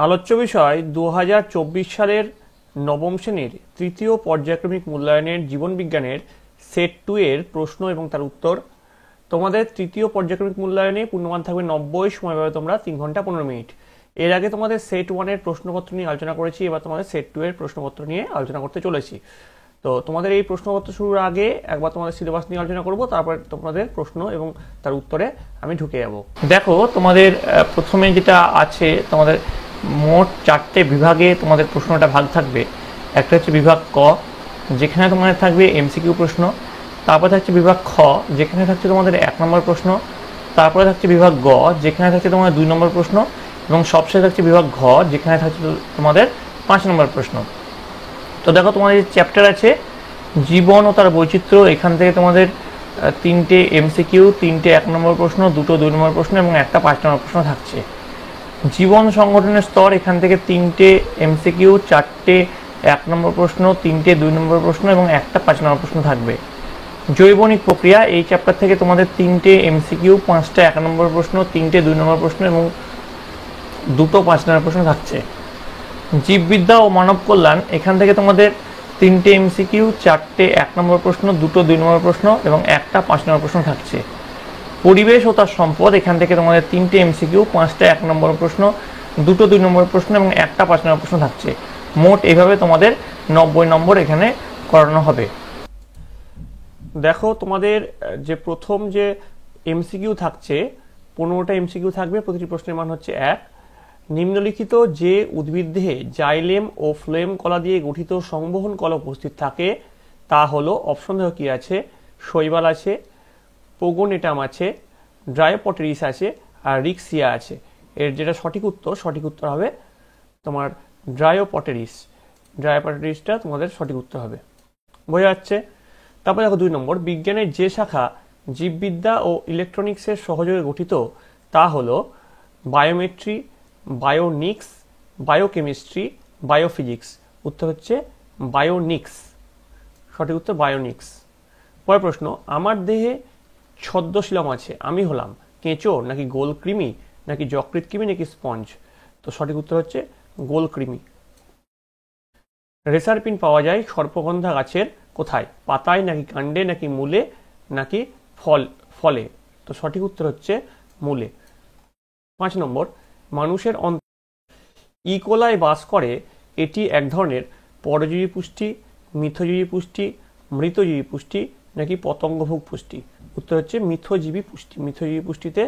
আলোচ্য বিষয় 2024 সালের নবম শ্রেণীর তৃতীয় পর্যায়ক্রমিক মূল্যায়নের জীবনবিজ্ঞানের সেট 2 এর প্রশ্ন এবং তার উত্তর। তোমাদের তৃতীয় পর্যায়ক্রমিক মূল্যায়নে পূর্ণমান থাকবে 90, সময় পাবে তোমরা 3 ঘন্টা 15 মিনিট। এর আগে তোমাদের সেট 1 এর প্রশ্নপত্র নিয়ে আলোচনা করেছি, এবার তোমাদের সেট 2 এর প্রশ্নপত্র নিয়ে আলোচনা করতে চলেছি। তো তোমাদের এই প্রশ্নপত্র শুরুর আগে একবার তোমাদের সিলেবাস নিয়ে আলোচনা করব, তারপর তোমাদের প্রশ্ন এবং তার উত্তরে আমি ঢুকে যাব। দেখো তোমাদের প্রথমে যেটা আছে, তোমাদের মোট 4টে বিভাগে তোমাদের প্রশ্নটা ভাগ থাকবে। একটা হচ্ছে বিভাগ ক, যেখানে তোমাদের থাকবে এমসিকিউ প্রশ্ন। তারপরে থাকছে বিভাগ খ, যেখানে থাকছে তোমাদের 1 নম্বর প্রশ্ন। তারপরে থাকছে বিভাগ গ, যেখানে থাকছে তোমাদের 2 নম্বর প্রশ্ন। এবং সবশেষে থাকছে বিভাগ ঘ, যেখানে থাকছে তোমাদের 5 নম্বর প্রশ্ন। তো দেখো তোমাদের যে চ্যাপ্টার আছে জীবন ও তার বৈচিত্র্য, এখান থেকে তোমাদের 3টে এমসিকিউ, 3টে 1 নম্বর প্রশ্ন, 2টো 2 নম্বর প্রশ্ন এবং একটা 5 নম্বর প্রশ্ন থাকছে। জীবন সংগঠনের স্তর, এখান থেকে 3টে এমসিকিউ, 4টে 1 নম্বর প্রশ্ন, 3টে 2 নম্বর প্রশ্ন এবং একটা 5 নম্বর প্রশ্ন থাকবে। জৈবনিক প্রক্রিয়া, এই চ্যাপ্টার থেকে তোমাদের 3টে এমসিকিউ, 5টা 1 নম্বর প্রশ্ন, 3টে 2 নম্বর প্রশ্ন এবং 2টো 5 নম্বর প্রশ্ন থাকছে। জীববিদ্যা ও মানব কল্যাণ, এখান থেকে তোমাদের 3টে এমসিকিউ, 4টে 1 নম্বর প্রশ্ন, 2টো 2 নম্বর প্রশ্ন এবং একটা 5 নম্বর প্রশ্ন থাকছে। পরিবেশ ও তার সম্পদ, এখান থেকে তোমাদের 3টে এমসিকিউ, 5টা 1 নম্বর প্রশ্ন, 2টো 2 নম্বর প্রশ্ন এবং একটা 5 নম্বর প্রশ্ন থাকছে। মোট এইভাবে তোমাদের 90 নম্বর এখানে করানো হবে। দেখো তোমাদের যে প্রথম যে এমসিকিউ থাকছে, 15টা এমসিকিউ থাকবে, প্রতিটি প্রশ্নের মান হচ্ছে 1। নিম্নলিখিত যে উদ্ভিদদেহে জাইলেম ও ফ্লোয়েম কলা দিয়ে গঠিত সংবহন কলা উপস্থিত থাকে তা হলো, অপশন দেখো কি আছে, শৈবাল আছে, পোগোনেটাম আছে, ড্রায়োপটেরিস আছে আর রিক্সিয়া আছে। এর যেটা সঠিক উত্তর হবে তোমার ড্রায়োপটেরিস। ড্রায়োপটেরিসটা তোমাদের সঠিক উত্তর হবে, বোঝা যাচ্ছে। তারপর দেখো 2 নম্বর, বিজ্ঞানের যে শাখা জীববিদ্যা ও ইলেকট্রনিক্সের সহযোগে গঠিত তা হলো বায়োমেট্রি, বায়োনিক্স, বায়োকেমিস্ট্রি, বায়োফিজিক্স। উত্তর হচ্ছে বায়োনিক্স, সঠিক উত্তর বায়োনিক্স। পরের প্রশ্ন, আমার দেহে ছদ্মশিলম আছে, আমি হলাম কেঁচো নাকি গোলকৃমি নাকি যকৃৎ কৃমি নাকি স্পঞ্জ। তো সঠিক উত্তর হচ্ছে গোলকৃমি। রেসার পিন পাওয়া যায় সর্পগন্ধা গাছের কোথায়, পাতায় নাকি কাণ্ডে নাকি মূলে নাকি ফলে। তো সঠিক উত্তর হচ্ছে মূলে। 5 নম্বর, মানুষের ইকোলায় বাস করে, এটি এক ধরনের পরজীবী পুষ্টি, মিথজীবী পুষ্টি, মৃতজীবী পুষ্টি নাকি পতঙ্গভোগ পুষ্টি। উত্তর হচ্ছে মিথজীবী পুষ্টি। মিথজীবী পুষ্টিতে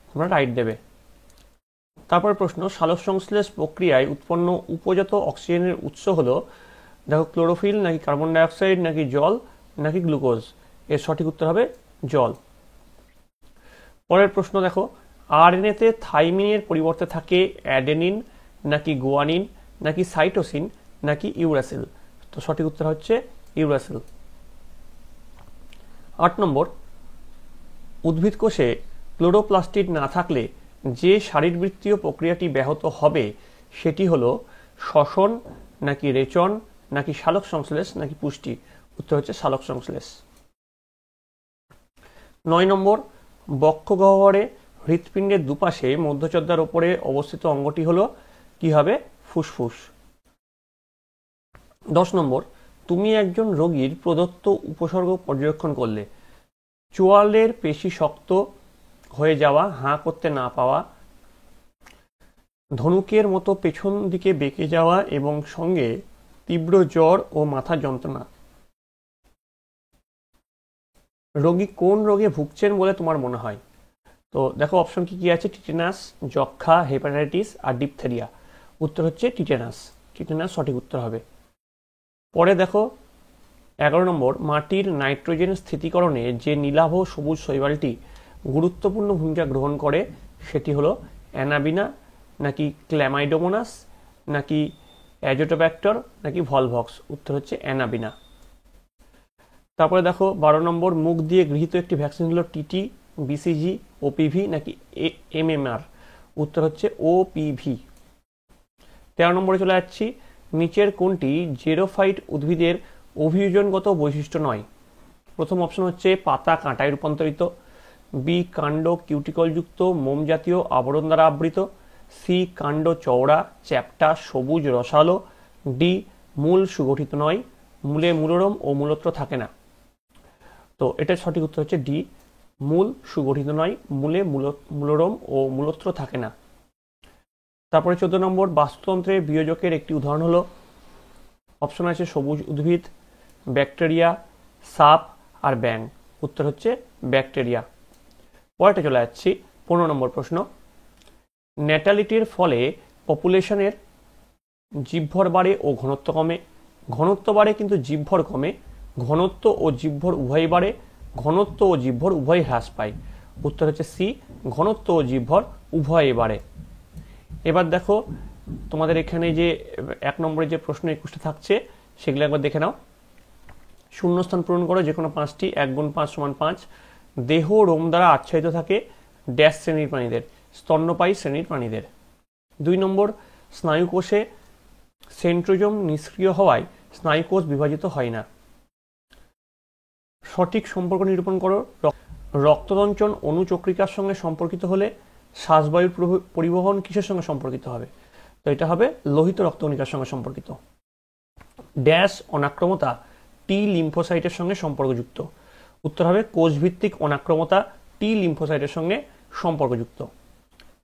তোমরা রাইট দেবে। তারপর প্রশ্ন, সালোক সংশ্লেষ প্রক্রিয়ায় উৎপন্ন উপজাত অক্সিজেনের উৎস হলো, দেখো ক্লোরোফিল নাকি কার্বন ডাইঅক্সাইড নাকি জল নাকি গ্লুকোজ। এর সঠিক উত্তর হবে জল। পরের প্রশ্ন দেখো, আরএনএতে থাইমিনের পরিবর্তে থাকে অ্যাডেনিন নাকি গুয়ানিন নাকি সাইটোসিন নাকি ইউরাসিল। তো সঠিক উত্তর হচ্ছে ইউরাসিল। 8 নম্বর, উদ্ভিদ কোষে ক্লোরোপ্লাস্টিড না থাকলে যে শারীরবৃত্তীয় প্রক্রিয়াটি ব্যাহত হবে সেটি হলো শ্বসন নাকি রেচন নাকি সালোক সংশ্লেষ নাকি পুষ্টি। উত্তর হচ্ছে সালোক সংশ্লেষ। 9 নম্বর, বক্ষগহ্বরে হৃৎপিণ্ডের দুপাশে মধ্যচর্যার উপরে অবস্থিত অঙ্গটি হলো কি হবে, ফুসফুস। 10 নম্বর, তুমি একজন রোগীর প্রদত্ত উপসর্গ পর্যবেক্ষণ করলে, চোয়ালের পেশি শক্ত হয়ে যাওয়া, হাঁ করতে না পাওয়া, ধনুকের মতো পেছন দিকে বেঁকে যাওয়া এবং সঙ্গে তীব্র জ্বর ও মাথা যন্ত্রণা। রোগী কোন রোগে ভুগছেন বলে তোমার মনে হয়? তো দেখো অপশন কি আছে, টিটেনাস, যক্ষা, হেপাটাইটিস আর ডিপথেরিয়া। উত্তর হচ্ছে টিটেনাস। টিটেনাস সঠিক উত্তর হবে। পরে দেখো 11 নম্বর, মাটির নাইট্রোজেন স্থিতিকরণে যে নীলাভ সবুজ শৈবালটি গুরুত্বপূর্ণ ভূমিকা গ্রহণ করে সেটি হলো অ্যানাবিনা নাকি ক্ল্যামাইডোমোনাস নাকি অ্যাজোটোব্যাক্টর নাকি ভলভক্স। উত্তর হচ্ছে অ্যানাবিনা। তারপরে দেখো 12 নম্বর, মুখ দিয়ে গৃহীত একটি ভ্যাকসিন হলো টিটি, বিসিজি, ওপিভি নাকি এমএমআর। উত্তর হচ্ছে ওপিভি। 13 নম্বরে চলে যাচ্ছি, নিচের কোনটি জেরোফাইট উদ্ভিদের অভিযোজনগত বৈশিষ্ট্য নয়? প্রথম অপশন হচ্ছে পাতা কাঁটায় রূপান্তরিত, বি কাণ্ড কিউটিকলযুক্ত মোম জাতীয় আবরণ দ্বারা আবৃত, সি কাণ্ড চওড়া চ্যাপ্টা সবুজ রসালো, ডি মূল সুগঠিত নয়, মূলে মূলরম ও মূলত্র থাকে না। তো এটার সঠিক উত্তর হচ্ছে ডি, মূল সুগঠিত নয়, মূলে মূলরম ও মূলত্র থাকে না। তারপরে 14 নম্বর, বাস্তুতন্ত্রে বিয়োজকের একটি উদাহরণ হলো, অপশন আছে সবুজ উদ্ভিদ, ব্যাকটেরিয়া, সাপ আর ব্যাং। উত্তর হচ্ছে ব্যাকটেরিয়া। পরেরটা চলে যাচ্ছি 15 নম্বর প্রশ্ন, ন্যাটালিটির ফলে পপুলেশনের জীবভর বাড়ে ও ঘনত্ব কমে। ঘনত্ব বাড়ে কিন্তু জীবভর কমে, ঘনত্ব ও জীবভর উভয়ই বাড়ে, ঘনত্ব ও জীবভর উভয়ই হ্রাস পায়। উত্তর হচ্ছে সি, ঘনত্ব ও জীবভর উভয়ই বাড়ে। এবার দেখো তোমাদের এখানে যে 1 নম্বরে যে প্রশ্ন 21টা থাকছে সেগুলো একবার দেখে নাও। শূন্যস্থান পূরণ করো যে কোনো 5টি। 1 গুণ 5 সমান 5। দেহ রোম দ্বারা আচ্ছাদিত থাকে ড্যাশ শ্রেণীর প্রাণীদের, স্তন্যপায়ী শ্রেণীর প্রাণীদের। 2 নম্বর, স্নায়ুকোষে সেন্ট্রোজোম নিষ্ক্রিয় হওয়ায় স্নায়ুকোষ বিভাজিত হয় না। সঠিক সম্পর্ক নিরূপণ করো। রক্তদঞ্চন অনুচক্রিকার সঙ্গে সম্পর্কিত হলে শ্বাসবায়ুর পরিবহন কিসের সঙ্গে সম্পর্কিত হবে? তো এটা হবে লোহিত রক্তকণিকার সঙ্গে সম্পর্কিত। ড্যাশ অনাক্রমতা টি লিম্ফোসাইটের সঙ্গে সম্পর্কযুক্ত। উত্তর হবে কোষভিত্তিক অনাক্রমতা টি লিম্ফোসাইটের সঙ্গে সম্পর্কযুক্ত।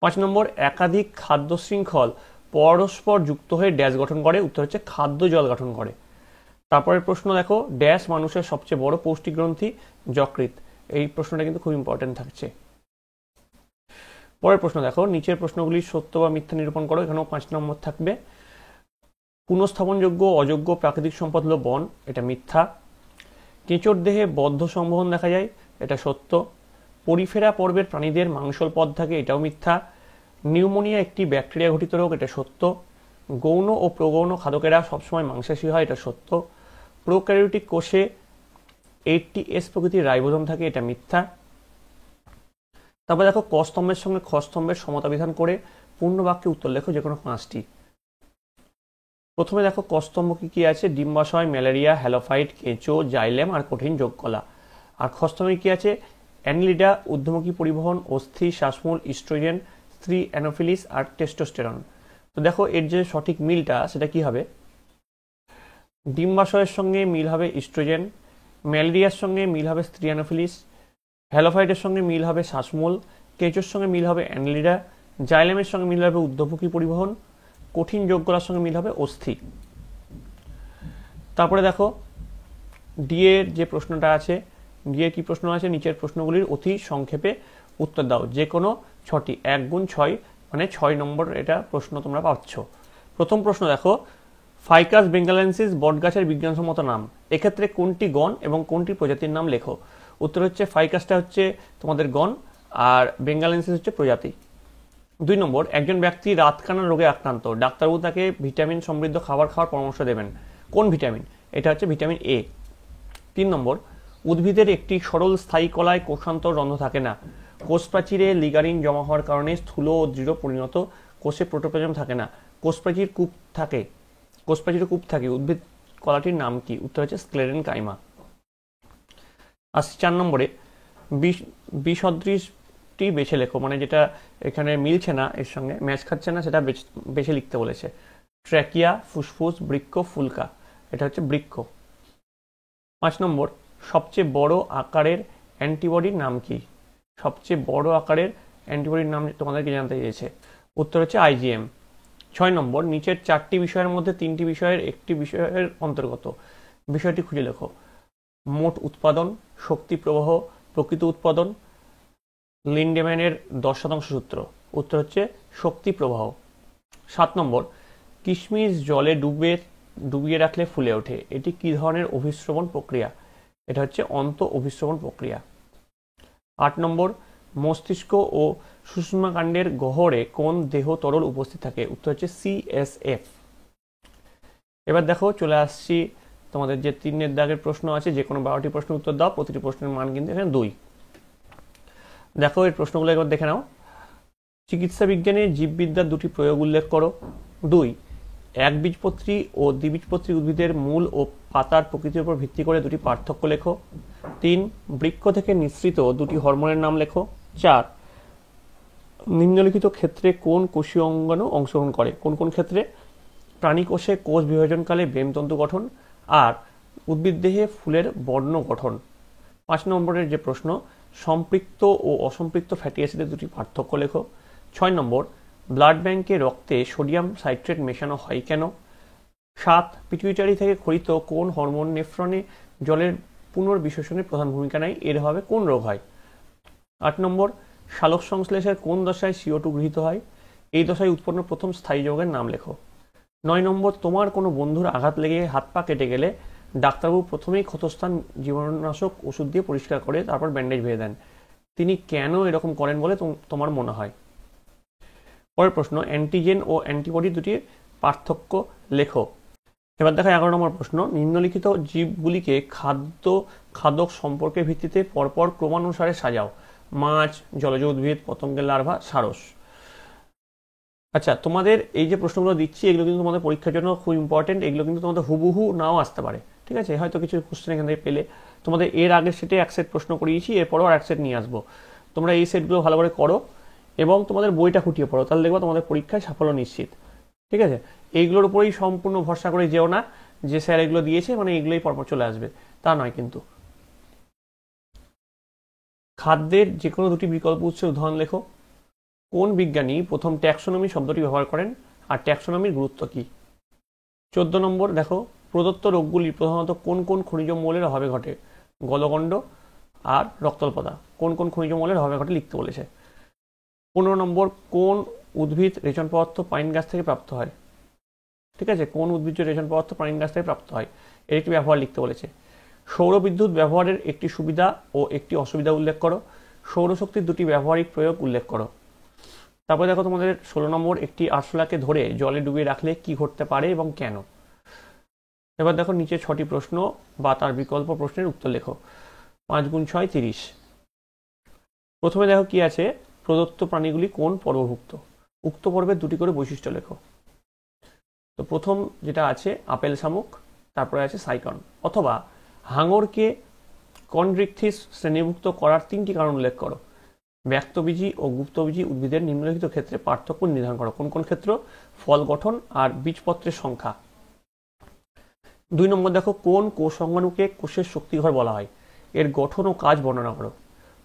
5 নম্বর, একাধিক খাদ্য শৃঙ্খল পরস্পর যুক্ত হয়ে ড্যাশ গঠন করে। উত্তর হচ্ছে খাদ্য জল গঠন করে। তারপরের প্রশ্ন দেখো, ড্যাশ মানুষের সবচেয়ে বড় পৌষ্টিক গ্রন্থি? যকৃৎ। এই প্রশ্নটা কিন্তু খুব ইম্পর্টেন্ট থাকছে। পরের প্রশ্ন দেখো, নিচের প্রশ্নগুলি সত্য বা মিথ্যা নিরূপণ করো। এখানেও 5 নম্বর থাকবে। পুনঃস্থাপনযোগ্য অযোগ্য প্রাকৃতিক সম্পদ হলো বন, এটা মিথ্যা। কেঁচোর দেহে বদ্ধ সংবহন দেখা যায়, এটা সত্য। পরিফেরা পর্বের প্রাণীদের মাংসল পদ থাকে, এটাও মিথ্যা। নিউমোনিয়া একটি ব্যাকটেরিয়া ঘটিত রোগ, এটা সত্য। গৌণ ও প্রগৌণ খাদকেরা সবসময় মাংসাশী হয়, এটা সত্য। প্রোক্যারিওটিক কোষে 80S প্রকৃতির রাইবোজোম থাকে, এটা মিথ্যা। তারপর দেখো, ক স্তম্ভের সঙ্গে খ স্তম্ভের সমতা বিধান করে পূর্ণ বাক্যে উত্তর লেখো যে কোনো 5টি। প্রথমে দেখো ক স্তম্ভ কি কি আছে? ডিম্বাশয়, ম্যালেরিয়া, হ্যালোফাইট, কেঁচো, জাইলেম আর কঠিন যোগকলা। আর খ স্তম্ভে কি আছে? অ্যানিলিডা, ঊর্ধ্বমুখী পরিবহন, অস্থি, শ্বাসমূল, ইস্ট্রোজেন, স্ত্রী অ্যানোফিলিস আর টেস্টোস্টেরন। তো দেখো এর যে সঠিক মিলটা সেটা কি হবে? ডিম্বাশয়ের সঙ্গে মিল হবে ইস্ট্রোজেন, ম্যালেরিয়ার সঙ্গে মিল হবে স্ত্রী অ্যানোফিলিস, হ্যালোফাইটের সঙ্গে মিল হবে শ্বাসমূল, কেঁচোর সঙ্গে মিল হবে অ্যানিলিডা, জাইলেমের সঙ্গে মিল হবে ঊর্ধ্বমুখী পরিবহন, কঠিন যোগকলার সঙ্গে মিল হবে অস্থি। তারপরে দেখো ডি এর যে প্রশ্নটা আছে, ডি এর কি প্রশ্ন আছে? নিচের প্রশ্নগুলির অতি সংক্ষেপে উত্তর দাও, যে কোনো 6টি। 1 গুণ 6 মানে 6 নম্বর এটা প্রশ্ন তোমরা পাচ্ছ। প্রথম প্রশ্ন দেখো, ফাইকাস বেঙ্গালেন্সিস বটগাছের বিজ্ঞানসম্মত নাম। এক্ষেত্রে কোনটি গণ এবং কোনটি প্রজাতির নাম লেখো। উত্তর হচ্ছে ফাইকাসটা হচ্ছে তোমাদের গণ আর বেঙ্গালেন্সিস হচ্ছে প্রজাতি। 2 নম্বর, একজন ব্যক্তি রাতকানা রোগে আক্রান্ত, ডাক্তারবাবু তাকে ভিটামিন সমৃদ্ধ খাবার খাওয়ার পরামর্শ দেবেন। কোন ভিটামিন? এটা হচ্ছে ভিটামিন এ। 3 নম্বর, উদ্ভিদের একটি সরল স্থায়ী কলায় কোষান্তর রন্ধ্র থাকে না। কোষ প্রাচীরে লিগারিন জমা হওয়ার কারণে স্থূল ও দৃঢ় পরিণত কোষে প্রোটোপ্লাজম থাকে না। কোষ প্রাচীর কূপ থাকে, কোষ প্রাচীরে কূপ থাকে। উদ্ভিদ কলাটির নাম কি? উত্তর হচ্ছে স্ক্লেরেন কাইমা। আর 4 নম্বরে বিসদৃশটি বেছে লেখো, মানে যেটা এখানে মিলছে না, এর সঙ্গে ম্যাচ খাচ্ছে না, সেটা বেছে লিখতে বলেছে। ট্র্যাকিয়া, ফুসফুস, বৃক্ক, ফুলকা। এটা হচ্ছে বৃক্ক। 5 নম্বর, সবচেয়ে বড় আকারের অ্যান্টিবডির নাম কি? সবচেয়ে বড় আকারের অ্যান্টিবডির নাম তোমাদেরকে জানতে চেয়েছে। উত্তর হচ্ছে আইজিএম। 6 নম্বর, নিচের 4টি বিষয়ের মধ্যে 3টি বিষয়ের একটি বিষয়ের অন্তর্গত। বিষয়টি খুঁজে লেখো। মোট উৎপাদন, শক্তি প্রবাহ, প্রকৃত উৎপাদন, লিন্ডেম্যানের 10% সূত্র। উত্তর হচ্ছে শক্তি প্রবাহ। 7 নম্বর, কিশমিশ জলে ডুবিয়ে রাখলে ফুলে ওঠে। এটি কি ধরনের অভিস্রবণ প্রক্রিয়া? এটা হচ্ছে অন্ত অভিস্রবণ প্রক্রিয়া। 8 নম্বর, মস্তিষ্ক ও সুষুম্নাকাণ্ডের গহ্বরে কোন দেহ তরল উপস্থিত থাকে? উত্তর হচ্ছে CSF। এবার দেখো চলে আসছি তোমাদের যে 3 দাগের প্রশ্ন আছে, যে কোনো 12টি প্রশ্নের উত্তর দাও। প্রতিটি প্রশ্নের মান কিন্তু এখানে 2। দেখো এই প্রশ্নগুলো একবার দেখে নাও। চিকিৎসা বিজ্ঞানে জীববিদ্যার 2টি প্রয়োগ উল্লেখ করো। 2, একবীজপত্রী ও দ্বিবীজপত্রী উদ্ভিদের মূল ও পাতার প্রকৃতির উপর ভিত্তি করে 2টি পার্থক্য লেখো। 3, বৃক্ষ থেকে নিঃসৃত 2টি হরমোনের নাম লেখো। 4, নিম্নলিখিত ক্ষেত্রে কোন কোষীয় অঙ্গাণু অংশগ্রহণ করে? কোন কোন ক্ষেত্রে? প্রাণী কোষে কোষ বিভাজনকালে ব্রেমতন্তু গঠন, আর উদ্ভিদ দেহে ফুলের বর্ণ গঠন। 5 নম্বরের যে প্রশ্ন, সম্পৃক্ত ও অসম্পৃক্ত ফ্যাটি অ্যাসিডের দুটি পার্থক্য লেখো। 6 নম্বর, ব্লাড ব্যাংকে রক্তে সোডিয়াম সাইট্রেট মেশানো হয় কেন? 7, পিটুইটারি থেকে ক্ষরিত কোন হরমোন নেফ্রনে জলের পুনর্বিশোষণে প্রধান ভূমিকা নেয়, এর অভাবে কোন রোগ হয়? 8 নম্বর, সালোক সংশ্লেষের কোন দশায় CO2 গৃহীত হয়? এই দশায় উৎপন্ন প্রথম স্থায়ী যৌগের নাম লেখো। 9 নম্বর, তোমার কোনো বন্ধুর আঘাত লেগে হাত পা কেটে গেলে ডাক্তারবাবু প্রথমেই ক্ষতস্থান জীবাণুনাশক ওষুধ দিয়ে পরিষ্কার করে তারপর ব্যান্ডেজ বেঁধে দেন। তিনি কেন এরকম করেন বলে তোমার মনে হয়? পরের প্রশ্ন, অ্যান্টিজেন ও অ্যান্টিবডি দুটি পার্থক্য লেখো। এবার দেখা 11 নম্বর প্রশ্ন, নিম্নলিখিত জীবগুলিকে খাদক সম্পর্কের ভিত্তিতে পরপর ক্রমানুসারে সাজাও। মাছ, জলজ উদ্ভিদ, পতঙ্গের লার্ভা, সারস। আচ্ছা, তোমাদের এই যে প্রশ্নগুলো দিচ্ছি এগুলো কিন্তু তোমাদের পরীক্ষার জন্য খুব ইম্পর্টেন্ট। এগুলো কিন্তু তোমাদের হুবহু নাও আসতে পারে, ঠিক আছে? হয়তো কিছু কোশ্চেন এখান থেকে পেলে। তোমাদের এর আগের সেটে এক সেট প্রশ্ন করিয়েছি, এরপরও আর এক সেট নিয়ে আসবো। তোমরা এই সেটগুলো ভালো করে করো এবং তোমাদের বইটা খুঁটিয়ে পড়ো, তাহলে দেখবো তোমাদের পরীক্ষায় সাফল্য নিশ্চিত, ঠিক আছে? এইগুলোর উপরেই সম্পূর্ণ ভরসা করে যেও না যে স্যার এগুলো দিয়েছে মানে এগুলোই পরপর চলে আসবে, তা নয় কিন্তু। খাদ্যের যে কোনো দুটি বিকল্প উৎসের উদাহরণ লেখো। কোন বিজ্ঞানী প্রথম ট্যাক্সোনমি শব্দটি ব্যবহার করেন, আর ট্যাক্সোনমির গুরুত্ব কি? 14 নম্বর দেখো, প্রদত্ত রোগগুলি প্রধানত কোন কোন খনিজ মৌলের অভাবে ঘটে? গলগণ্ড আর রক্তল্পতা কোন কোন খনিজ মৌলের অভাবে ঘটে লিখতে বলেছে। 15 নম্বর, কোন উদ্ভিদ রেচন পদার্থ পাইন গাছ থেকে প্রাপ্ত হয়? ঠিক আছে, কোন উদ্ভিজ্জ রেচন পদার্থ পাইন গাছ থেকে প্রাপ্ত হয়, এর একটি ব্যবহার লিখতে বলেছে। সৌরবিদ্যুৎ ব্যবহারের একটি সুবিধা ও একটি অসুবিধা উল্লেখ করো। সৌরশক্তির দুটি ব্যবহারিক প্রয়োগ উল্লেখ করো। তারপরে দেখো তোমাদের 16 নম্বর, একটি আরশোলাকে ধরে জলে ডুবিয়ে রাখলে কি ঘটতে পারে এবং কেন? এবার দেখো নিচে 6টি প্রশ্ন বা তার বিকল্প প্রশ্নের উত্তর লেখো। 5 × 6 = 30। প্রথমে দেখো কি আছে, প্রদত্ত প্রাণীগুলি কোন পর্বভুক্ত? উক্ত পর্বের দুটি করে বৈশিষ্ট্য লেখো। তো প্রথম যেটা আছে আপেল শামুক, তারপরে আছে সাইকন। অথবা হাঙরকে কন্ড্রিকথিস শ্রেণীভুক্ত করার 3টি কারণ উল্লেখ করো। ব্যক্তবীজী ও গুপ্তবীজী উদ্ভিদের নিম্নলিখিত ক্ষেত্রে পার্থক্য নির্ধারণ করো। কোন কোন ক্ষেত্র? ফল গঠন আর বীজপত্রের সংখ্যা। 2 নম্বর দেখো, কোন কোষ অঙ্গাণুকে কোষের শক্তিঘর বলা হয়? এর গঠন ও কাজ বর্ণনা করো।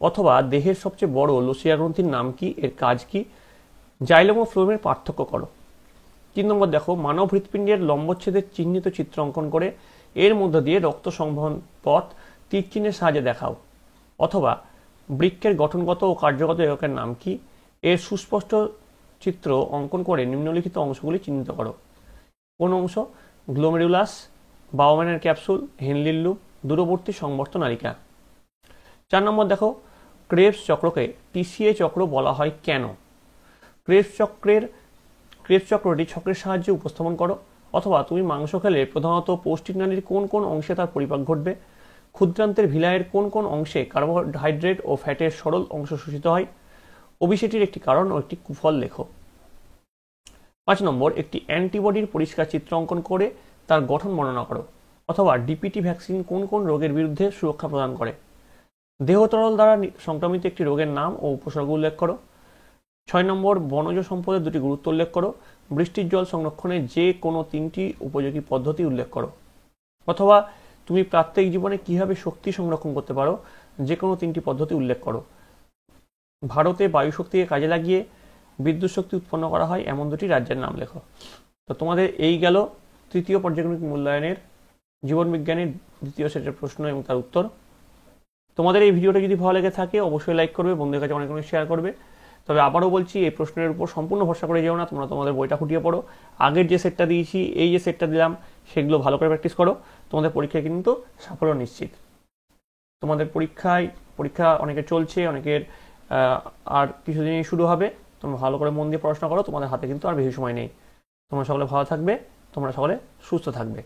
অথবা দেহের সবচেয়ে বড় লসিয়া গ্রন্থির নাম কি, এর কাজ কি? জাইলোম ও ফ্লোয়েমের পার্থক্য করো। 3 নম্বর দেখো, মানব হৃৎপিণ্ডের লম্বচ্ছেদের চিহ্নিত চিত্র অঙ্কন করে এর মধ্য দিয়ে রক্ত সংবহন পথ তীর চিহ্নের সাহায্যে দেখাও। অথবা বৃক্কের গঠনগত ও কার্যগত এককের নাম কি, এর সুস্পষ্ট চিত্র অঙ্কন করে নিম্নলিখিত অংশগুলি চিহ্নিত করো। কোন অংশ? গ্লোমেরুলাস, বাউম্যানের ক্যাপসুল, হেনলির লুপ, দূরবর্তী সংবর্ত নালিকা। 4 নম্বর দেখো, ক্রেবস চক্রকে টিসিএ চক্র বলা হয় কেন? ক্রেবস চক্রটি চক্রের সাহায্যে উপস্থাপন করো। অথবা তুমি মাংস খেলে প্রধানত পৌষ্টিক নালীর কোন কোন অংশে তার পরিপাক ঘটবে? ক্ষুদ্রান্তের ভিলায়ের কোন কোন অংশে কার্বোহাইড্রেট ও ফ্যাটের সরল অংশ শোষিত হয়? ওবিসিটির একটি কারণ ও একটি কুফল লেখো। 5 নম্বর, একটি অ্যান্টিবডির পরিষ্কার চিত্র অঙ্কন করে তার গঠন বর্ণনা করো। অথবা ডিপিটি ভ্যাকসিন কোন কোন রোগের বিরুদ্ধে সুরক্ষা প্রদান করে? দেহতরল দ্বারা সংক্রমিত একটি রোগের নাম ও উপসর্গ উল্লেখ করো। 6 নম্বর, বনজ সম্পদের দুটি গুরুত্ব উল্লেখ করো। বৃষ্টির জল সংরক্ষণে যে কোনো 3টি উপযোগী পদ্ধতি উল্লেখ করো। অথবা তুমি প্রাত্যহিক জীবনে কিভাবে শক্তি সংরক্ষণ করতে পারো, যে কোনো 3টি পদ্ধতি উল্লেখ করো। ভারতে বায়ু শক্তিকে কাজে লাগিয়ে বিদ্যুৎ শক্তি উৎপন্ন করা হয় এমন 2টি রাজ্যের নাম লেখো। তো তোমাদের এই গেল তৃতীয় পর্যায়ক্রমিক মূল্যায়নের জীবন বিজ্ঞানের দ্বিতীয় সেটের প্রশ্ন এবং তার উত্তর। তোমাদের এই ভিডিওটা যদি ভালো লেগে থাকে অবশ্যই লাইক করবে, বন্ধুদের কাছে অনেক অনেক শেয়ার করবে। তবে আবারও বলছি, এই প্রশ্নের উপর সম্পূর্ণ ভরসা করে যেও না, তোমরা তোমাদের বইটা খুঁটিয়ে পড়ো। আগের যে সেটটা দিয়েছি, এই যে সেটটা দিলাম, সেগুলো ভালো করে প্র্যাকটিস করো। তোমাদের পরীক্ষায় কিন্তু সাফল্য নিশ্চিত। তোমাদের পরীক্ষা অনেকের চলছে, অনেকের আর কিছুদিনই শুরু হবে। তোমরা ভালো করে মন দিয়ে পড়াশোনা করো, তোমাদের হাতে কিন্তু আর বেশি সময় নেই। তোমরা সকলে ভালো থাকবে, তোমরা সকলে সুস্থ থাকবে।